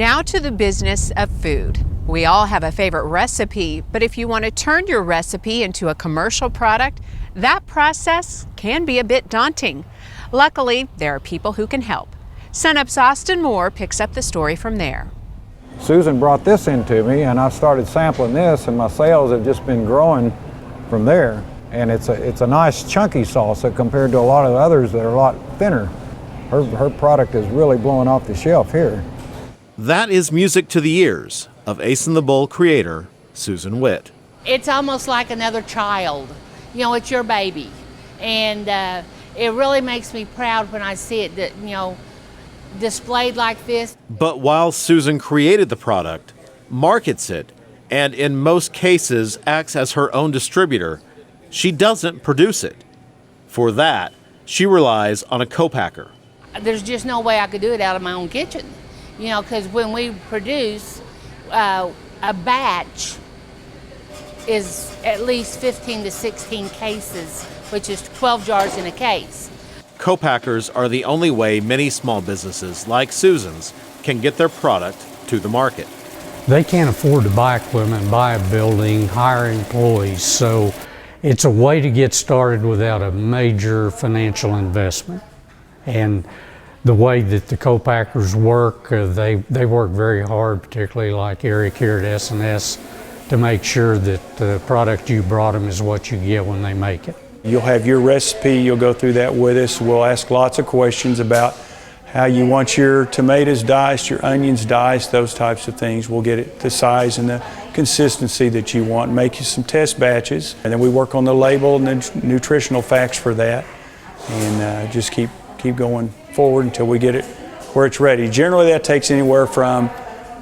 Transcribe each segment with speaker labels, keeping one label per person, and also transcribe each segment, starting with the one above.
Speaker 1: Now to the business of food. We all have a favorite recipe, but if you want to turn your recipe into a commercial product, that process can be a bit daunting. Luckily, there are people who can help. Sunup's Austin Moore picks up the story from there.
Speaker 2: Susan brought this into me, and I started sampling this, and my sales have just been growing from there. And it's a nice chunky salsa compared to a lot of others that are a lot thinner. Her product is really blowing off the shelf here.
Speaker 3: That is music to the ears of Ace in the Bowl creator Susan Witt.
Speaker 4: It's almost like another child. You know, it's your baby. And it really makes me proud when I see it, that, you know, displayed like this.
Speaker 3: But while Susan created the product, markets it, and in most cases acts as her own distributor, she doesn't produce it. For that, she relies on a co-packer.
Speaker 4: There's just no way I could do it out of my own kitchen. You know, because when we produce, a batch is at least 15 to 16 cases, which is 12 jars in a case.
Speaker 3: Co-packers are the only way many small businesses like Susan's can get their product to the market.
Speaker 5: They can't afford to buy equipment, buy a building, hire employees, so it's a way to get started without a major financial investment. And the way that the co-packers work, they work very hard, particularly like Eric here at S&S, to make sure that the product you brought them is what you get when they make it.
Speaker 6: You'll have your recipe, you'll go through that with us. We'll ask lots of questions about how you want your tomatoes diced, your onions diced, those types of things. We'll get it the size and the consistency that you want, make you some test batches, and then we work on the label and the nutritional facts for that, and just keep going forward until we get it where it's ready. Generally that takes anywhere from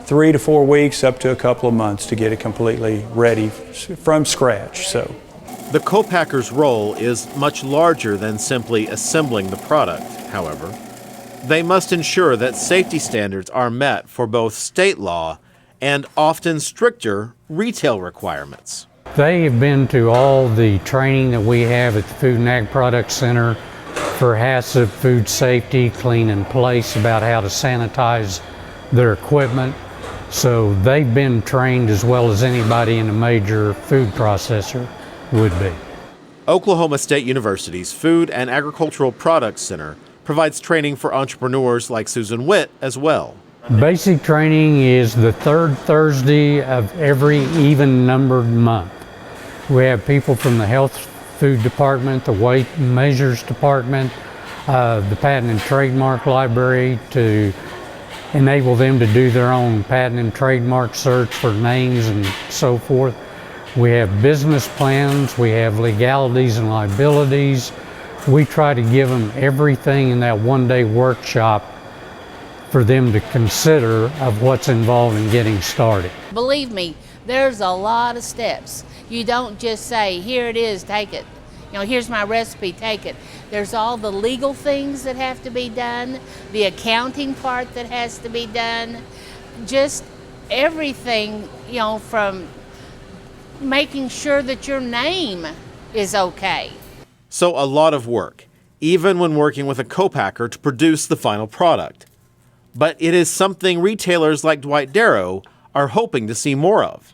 Speaker 6: 3 to 4 weeks up to a couple of months to get it completely ready from scratch. So
Speaker 3: the co-packer's role is much larger than simply assembling the product, however. They must ensure that safety standards are met for both state law and often stricter retail requirements.
Speaker 5: They have been to all the training that we have at the Food and Ag Product Center for HACCP food safety, clean in place, about how to sanitize their equipment. So they've been trained as well as anybody in a major food processor would be.
Speaker 3: Oklahoma State University's Food and Agricultural Products Center provides training for entrepreneurs like Susan Witt as well.
Speaker 5: Basic training is the third Thursday of every even-numbered month. We have people from the Health Food Department, the Weight and Measures Department, the Patent and Trademark Library to enable them to do their own patent and trademark search for names and so forth. We have business plans, we have legalities and liabilities. We try to give them everything in that one-day workshop for them to consider of what's involved in getting started.
Speaker 4: Believe me, there's a lot of steps. You don't just say, here it is, take it. You know, here's my recipe, take it. There's all the legal things that have to be done, the accounting part that has to be done, just everything, you know, from making sure that your name is okay.
Speaker 3: So a lot of work, even when working with a co-packer to produce the final product. But it is something retailers like Dwight DARROW are hoping to see more of.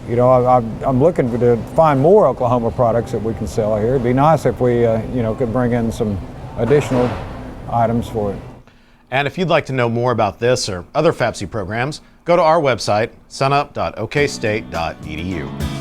Speaker 2: You know, I'm looking to find more Oklahoma products that we can sell here. It'd be nice if we, could bring in some additional items for it.
Speaker 7: And if you'd like to know more about this or other FAPSI programs, go to our website, sunup.okstate.edu.